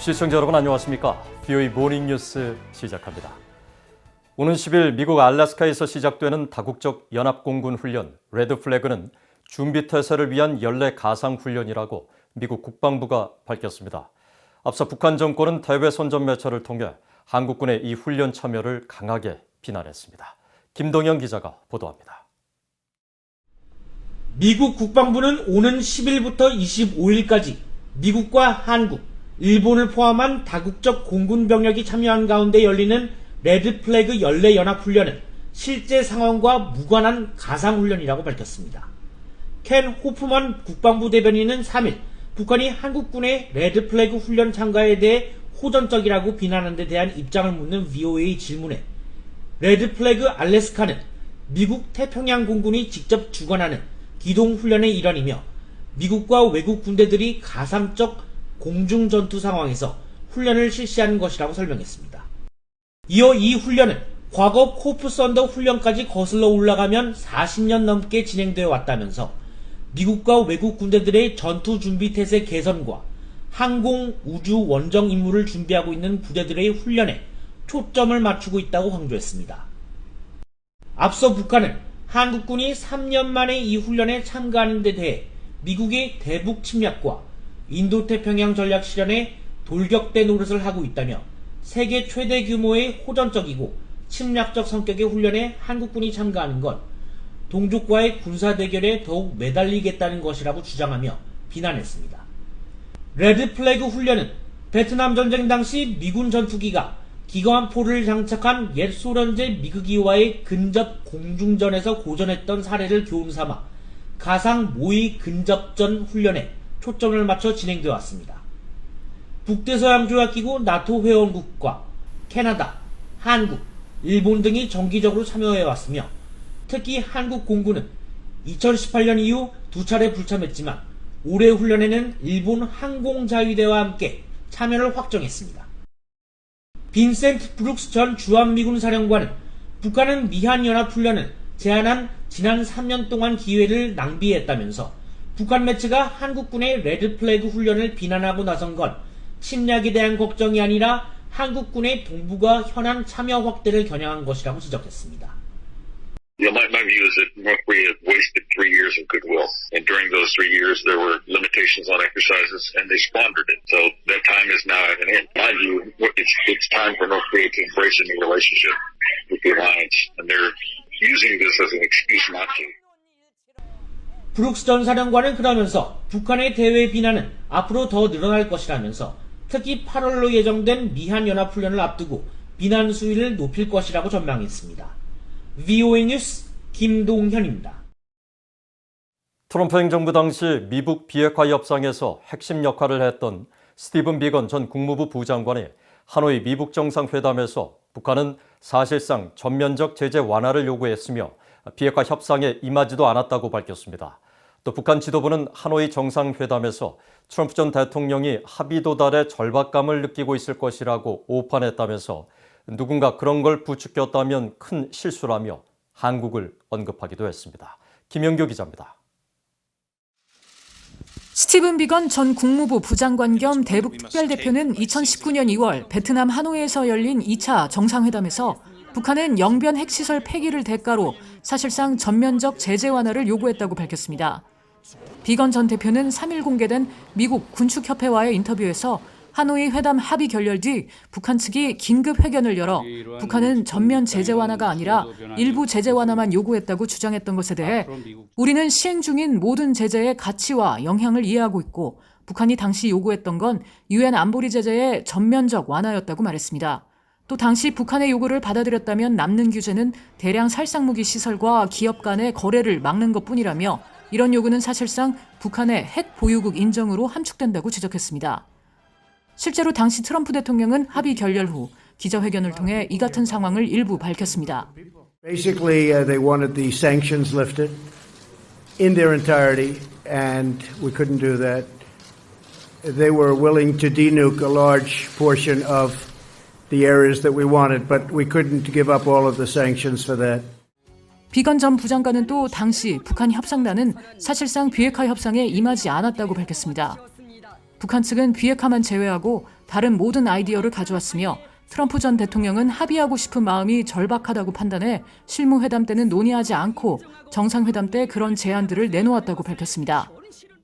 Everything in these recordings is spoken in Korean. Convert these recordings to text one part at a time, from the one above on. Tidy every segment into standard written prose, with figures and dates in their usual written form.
시청자 여러분 안녕하십니까? BOE 모닝뉴스 시작합니다. 오는 10일 미국 알래스카에서 시작되는 다국적 연합공군 훈련 레드 플래그는 준비태세를 위한 연례 가상훈련이라고 미국 국방부가 밝혔습니다. 앞서 북한 정권은 대외 선전 매체를 통해 한국군의 이 훈련 참여를 강하게 비난했습니다. 김동영 기자가 보도합니다. 미국 국방부는 오는 10일부터 25일까지 미국과 한국, 일본을 포함한 다국적 공군 병력이 참여한 가운데 열리는 레드 플래그 연례 연합훈련은 실제 상황과 무관한 가상훈련이라고 밝혔습니다. 켄 호프먼 국방부 대변인은 3일 북한이 한국군의 레드 플래그 훈련 참가에 대해 호전적이라고 비난하는 데 대한 입장을 묻는 VOA 질문에 레드 플래그 알래스카는 미국 태평양 공군이 직접 주관하는 기동훈련의 일환이며 미국과 외국 군대들이 가상적 공중전투 상황에서 훈련을 실시하는 것이라고 설명했습니다. 이어 이 훈련은 과거 코프 썬더 훈련까지 거슬러 올라가면 40년 넘게 진행되어 왔다면서 미국과 외국 군대들의 전투 준비 태세 개선과 항공, 우주, 원정 임무를 준비하고 있는 부대들의 훈련에 초점을 맞추고 있다고 강조했습니다. 앞서 북한은 한국군이 3년 만에 이 훈련에 참가하는 데 대해 미국의 대북 침략과 인도태평양 전략 실현에 돌격대 노릇을 하고 있다며 세계 최대 규모의 호전적이고 침략적 성격의 훈련에 한국군이 참가하는 건 동족과의 군사 대결에 더욱 매달리겠다는 것이라고 주장하며 비난했습니다. 레드 플래그 훈련은 베트남 전쟁 당시 미군 전투기가 기관포를 장착한 옛 소련제 미그기와의 근접 공중전에서 고전했던 사례를 교훈삼아 가상 모의 근접전 훈련에 초점을 맞춰 진행되어 왔습니다. 북대서양조약기구 나토 회원국과 캐나다, 한국, 일본 등이 정기적으로 참여해왔으며 특히 한국 공군은 2018년 이후 2차례 불참했지만 올해 훈련에는 일본 항공자위대와 함께 참여를 확정했습니다. 빈센트 브룩스 전 주한미군 사령관은 북한은 미한연합훈련을 제안한 지난 3년 동안 기회를 낭비했다면서 북한 매체가 한국군의 레드 플래그 훈련을 비난하고 나선 건 침략에 대한 걱정이 아니라 한국군의 동북아 현안 참여 확대를 겨냥한 것이라고 지적했습니다. My view is that North Korea wasted 3 years of goodwill, and during those 3 years there were limitations on exercises, and they squandered it. So that time is now at an end. My view, it's time for North Korea to embrace a new relationship with the alliance, and they're using this as an excuse not to. 브룩스 전 사령관은 그러면서 북한의 대외 비난은 앞으로 더 늘어날 것이라면서 특히 8월로 예정된 미한연합훈련을 앞두고 비난 수위를 높일 것이라고 전망했습니다. VOA 뉴스 김동현입니다. 트럼프 행정부 당시 미북 비핵화 협상에서 핵심 역할을 했던 스티븐 비건 전 국무부 부장관이 하노이 미북 정상회담에서 북한은 사실상 전면적 제재 완화를 요구했으며 비핵화 협상에 임하지도 않았다고 밝혔습니다. 또 북한 지도부는 하노이 정상회담에서 트럼프 전 대통령이 합의 도달에 절박감을 느끼고 있을 것이라고 오판했다면서 누군가 그런 걸 부추겼다면 큰 실수라며 한국을 언급하기도 했습니다. 김영규 기자입니다. 스티븐 비건 전 국무부 부장관 겸 대북 특별대표는 2019년 2월 베트남 하노이에서 열린 2차 정상회담에서 북한은 영변 핵시설 폐기를 대가로 사실상 전면적 제재 완화를 요구했다고 밝혔습니다. 비건 전 대표는 3일 공개된 미국 군축협회와의 인터뷰에서 하노이 회담 합의 결렬 뒤 북한 측이 긴급 회견을 열어 북한은 전면 제재 완화가 아니라 일부 제재 완화만 요구했다고 주장했던 것에 대해 우리는 시행 중인 모든 제재의 가치와 영향을 이해하고 있고 북한이 당시 요구했던 건 유엔 안보리 제재의 전면적 완화였다고 말했습니다. 또 당시 북한의 요구를 받아들였다면 남는 규제는 대량 살상무기 시설과 기업 간의 거래를 막는 것뿐이라며 이런 요구는 사실상 북한의 핵 보유국 인정으로 함축된다고 지적했습니다. 실제로 당시 트럼프 대통령은 합의 결렬 후 기자회견을 통해 이 같은 상황을 일부 밝혔습니다. Basically, they wanted the sanctions lifted in their entirety, and we couldn't do that. They were willing to denuke a large portion of the areas that we wanted, but we couldn't give up all of the sanctions for that. 비건 전 부장관은 또 당시 북한 협상단은 사실상 비핵화 협상에 임하지 않았다고 밝혔습니다. 북한 측은 비핵화만 제외하고 다른 모든 아이디어를 가져왔으며 트럼프 전 대통령은 합의하고 싶은 마음이 절박하다고 판단해 실무회담 때는 논의하지 않고 정상회담 때 그런 제안들을 내놓았다고 밝혔습니다.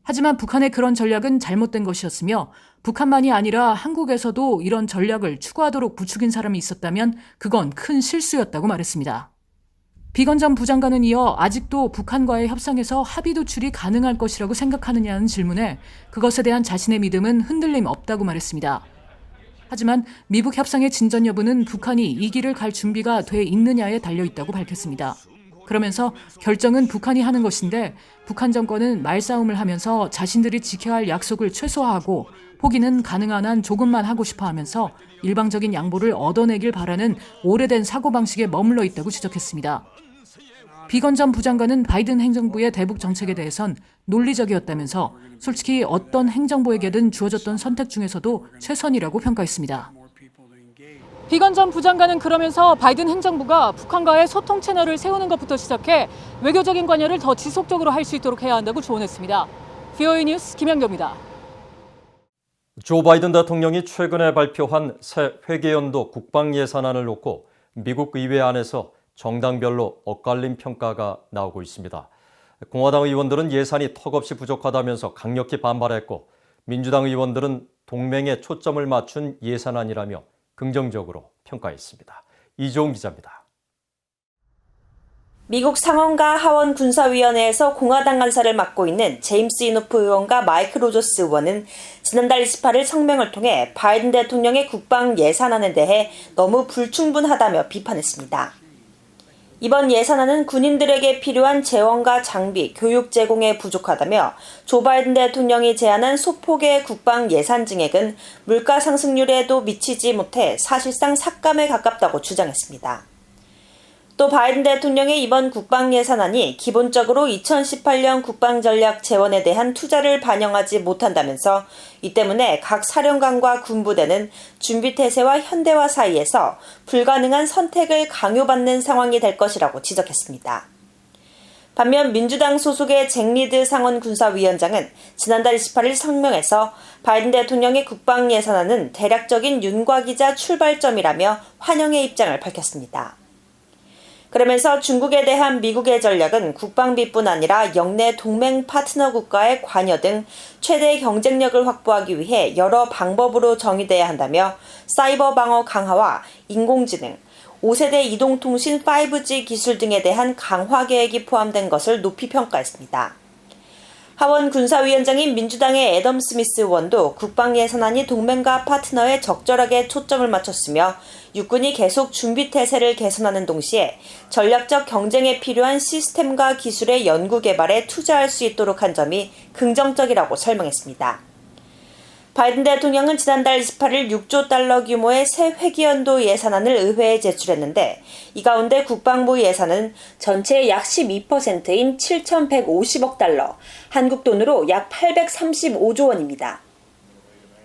하지만 북한의 그런 전략은 잘못된 것이었으며 북한만이 아니라 한국에서도 이런 전략을 추구하도록 부추긴 사람이 있었다면 그건 큰 실수였다고 말했습니다. 비건 전 부장관은 이어 아직도 북한과의 협상에서 합의 도출이 가능할 것이라고 생각하느냐는 질문에 그것에 대한 자신의 믿음은 흔들림 없다고 말했습니다. 하지만 미북 협상의 진전 여부는 북한이 이 길을 갈 준비가 돼 있느냐에 달려있다고 밝혔습니다. 그러면서 결정은 북한이 하는 것인데 북한 정권은 말싸움을 하면서 자신들이 지켜야 할 약속을 최소화하고 포기는 가능한 한 조금만 하고 싶어 하면서 일방적인 양보를 얻어내길 바라는 오래된 사고방식에 머물러 있다고 지적했습니다. 비건 전 부장관은 바이든 행정부의 대북 정책에 대해선 논리적이었다면서 솔직히 어떤 행정부에게든 주어졌던 선택 중에서도 최선이라고 평가했습니다. 비건 전 부장관은 그러면서 바이든 행정부가 북한과의 소통 채널을 세우는 것부터 시작해 외교적인 관여를 더 지속적으로 할 수 있도록 해야 한다고 조언했습니다. VOA 뉴스 김현경입니다. 조 바이든 대통령이 최근에 발표한 새 회계연도 국방 예산안을 놓고 미국 의회 안에서 정당별로 엇갈린 평가가 나오고 있습니다. 공화당 의원들은 예산이 턱없이 부족하다면서 강력히 반발했고 민주당 의원들은 동맹에 초점을 맞춘 예산안이라며 긍정적으로 평가했습니다. 이종훈 기자입니다. 미국 상원과 하원 군사위원회에서 공화당 간사를 맡고 있는 제임스 이노프 의원과 마이크 로저스 의원은 지난달 28일 성명을 통해 바이든 대통령의 국방 예산안에 대해 너무 불충분하다며 비판했습니다. 이번 예산안은 군인들에게 필요한 재원과 장비, 교육 제공에 부족하다며 조 바이든 대통령이 제안한 소폭의 국방 예산 증액은 물가 상승률에도 미치지 못해 사실상 삭감에 가깝다고 주장했습니다. 또 바이든 대통령의 이번 국방 예산안이 기본적으로 2018년 국방전략 재원에 대한 투자를 반영하지 못한다면서 이 때문에 각 사령관과 군부대는 준비태세와 현대화 사이에서 불가능한 선택을 강요받는 상황이 될 것이라고 지적했습니다. 반면 민주당 소속의 잭 리드 상원 군사위원장은 지난달 28일 성명에서 바이든 대통령의 국방 예산안은 대략적인 윤곽이자 출발점이라며 환영의 입장을 밝혔습니다. 그러면서 중국에 대한 미국의 전략은 국방비뿐 아니라 영내 동맹 파트너 국가의 관여 등 최대 경쟁력을 확보하기 위해 여러 방법으로 정의돼야 한다며 사이버 방어 강화와 인공지능, 5세대 이동통신 5G 기술 등에 대한 강화 계획이 포함된 것을 높이 평가했습니다. 하원 군사위원장인 민주당의 애덤 스미스 의원도 국방 예산안이 동맹과 파트너에 적절하게 초점을 맞췄으며 육군이 계속 준비태세를 개선하는 동시에 전략적 경쟁에 필요한 시스템과 기술의 연구 개발에 투자할 수 있도록 한 점이 긍정적이라고 설명했습니다. 바이든 대통령은 지난달 28일 6조 달러 규모의 새 회기연도 예산안을 의회에 제출했는데 이 가운데 국방부 예산은 전체의 약 12%인 7,150억 달러, 한국 돈으로 약 835조 원입니다.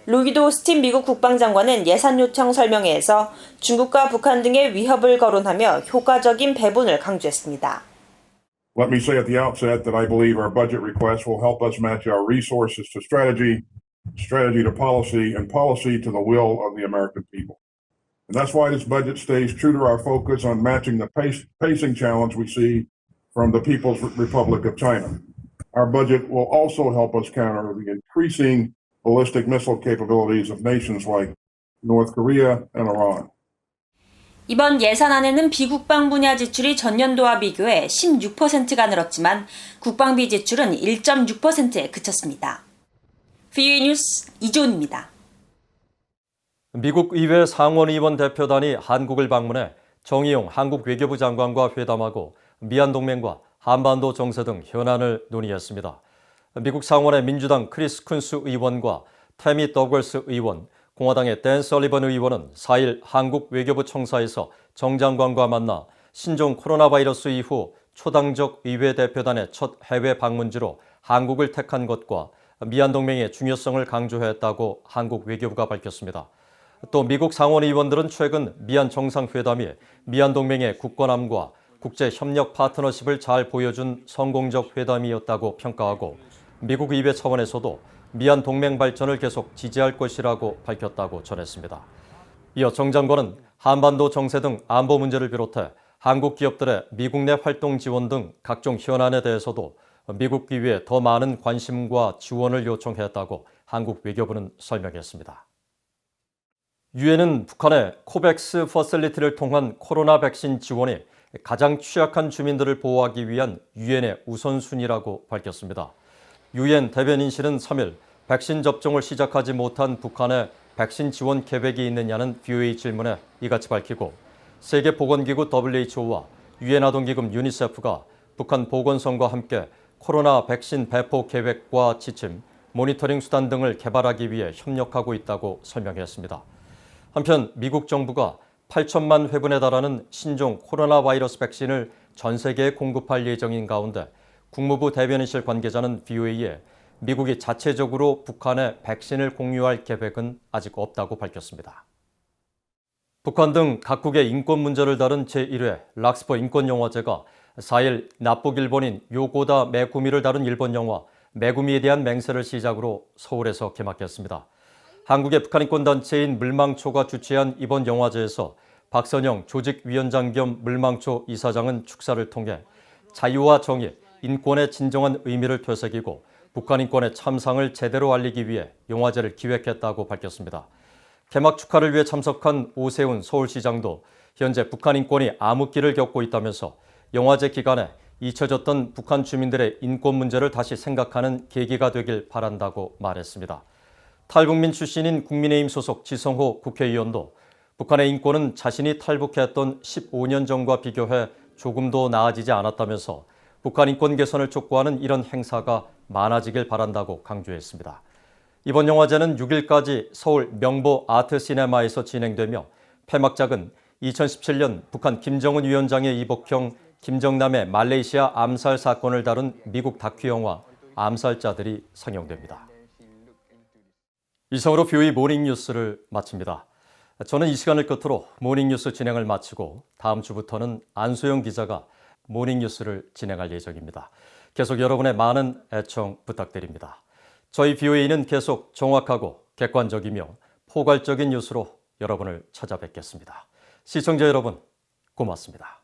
로이드 오스틴 미국 국방장관은 예산 요청 설명회에서 중국과 북한 등의 위협을 거론하며 효과적인 배분을 강조했습니다. Let me say at the outset that I believe our budget request will help us match our resources to strategy, strategy to policy, and policy to the will of the American people. And that's why this budget stays true to our focus on matching the pacing challenge we see from the People's Republic of China. Our budget will also help us counter the increasing ballistic missile capabilities of nations like North Korea and Iran. 이번 예산안에는 비국방 분야 지출이 전년도와 비교해 16%가 늘었지만 국방비 지출은 1.6%에 그쳤습니다. VOA 뉴스 이종훈입니다. 미국 의회 상원의원 대표단이 한국을 방문해 정의용 한국 외교부 장관과 회담하고 미얀동맹과 한반도 정세 등 현안을 논의했습니다. 미국 상원의 민주당 크리스 쿤스 의원과 태미 더글스 의원, 공화당의 댄 설리번 의원은 4일 한국 외교부 청사에서 정 장관과 만나 신종 코로나 바이러스 이후 초당적 의회 대표단의 첫 해외 방문지로 한국을 택한 것과 미얀동맹의 중요성을 강조했다고 한국 외교부가 밝혔습니다. 또 미국 상원 의원들은 최근 미얀 정상회담이 미얀동맹의 굳건함과 국제협력 파트너십을 잘 보여준 성공적 회담이었다고 평가하고 미국 의회 차원에서도 미얀 동맹 발전을 계속 지지할 것이라고 밝혔다고 전했습니다. 이어 정 장관은 한반도 정세 등 안보 문제를 비롯해 한국 기업들의 미국 내 활동 지원 등 각종 현안에 대해서도 미국 기회에 더 많은 관심과 지원을 요청했다고 한국 외교부는 설명했습니다. 유엔은 북한의 코백스 퍼실리티를 통한 코로나 백신 지원이 가장 취약한 주민들을 보호하기 위한 유엔의 우선순위라고 밝혔습니다. 유엔 대변인실은 3일 백신 접종을 시작하지 못한 북한의 백신 지원 계획이 있느냐는 VOA 질문에 이같이 밝히고 세계보건기구 WHO와 유엔 아동기금 유니세프가 북한 보건성과 함께 코로나 백신 배포 계획과 지침, 모니터링 수단 등을 개발하기 위해 협력하고 있다고 설명했습니다. 한편 미국 정부가 8천만 회분에 달하는 신종 코로나 바이러스 백신을 전 세계에 공급할 예정인 가운데 국무부 대변인실 관계자는 VOA에 미국이 자체적으로 북한에 백신을 공유할 계획은 아직 없다고 밝혔습니다. 북한 등 각국의 인권 문제를 다룬 제1회 락스퍼 인권영화제가 4일 납북 일본인 요고다 메구미를 다룬 일본 영화 메구미에 대한 맹세를 시작으로 서울에서 개막했습니다. 한국의 북한인권단체인 물망초가 주최한 이번 영화제에서 박선영 조직위원장 겸 물망초 이사장은 축사를 통해 자유와 정의, 인권의 진정한 의미를 되새기고 북한 인권의 참상을 제대로 알리기 위해 영화제를 기획했다고 밝혔습니다. 개막 축하를 위해 참석한 오세훈 서울시장도 현재 북한 인권이 암흑기를 겪고 있다면서 영화제 기간에 잊혀졌던 북한 주민들의 인권 문제를 다시 생각하는 계기가 되길 바란다고 말했습니다. 탈북민 출신인 국민의힘 소속 지성호 국회의원도 북한의 인권은 자신이 탈북했던 15년 전과 비교해 조금도 나아지지 않았다면서 북한 인권 개선을 촉구하는 이런 행사가 많아지길 바란다고 강조했습니다. 이번 영화제는 6일까지 서울 명보 아트시네마에서 진행되며 폐막작은 2017년 북한 김정은 위원장의 이복형 김정남의 말레이시아 암살 사건을 다룬 미국 다큐 영화 암살자들이 상영됩니다. 이상으로 VOA 모닝뉴스를 마칩니다. 저는 이 시간을 끝으로 모닝뉴스 진행을 마치고 다음 주부터는 안소영 기자가 모닝뉴스를 진행할 예정입니다. 계속 여러분의 많은 애청 부탁드립니다. 저희 VOA는 계속 정확하고 객관적이며 포괄적인 뉴스로 여러분을 찾아뵙겠습니다. 시청자 여러분, 고맙습니다.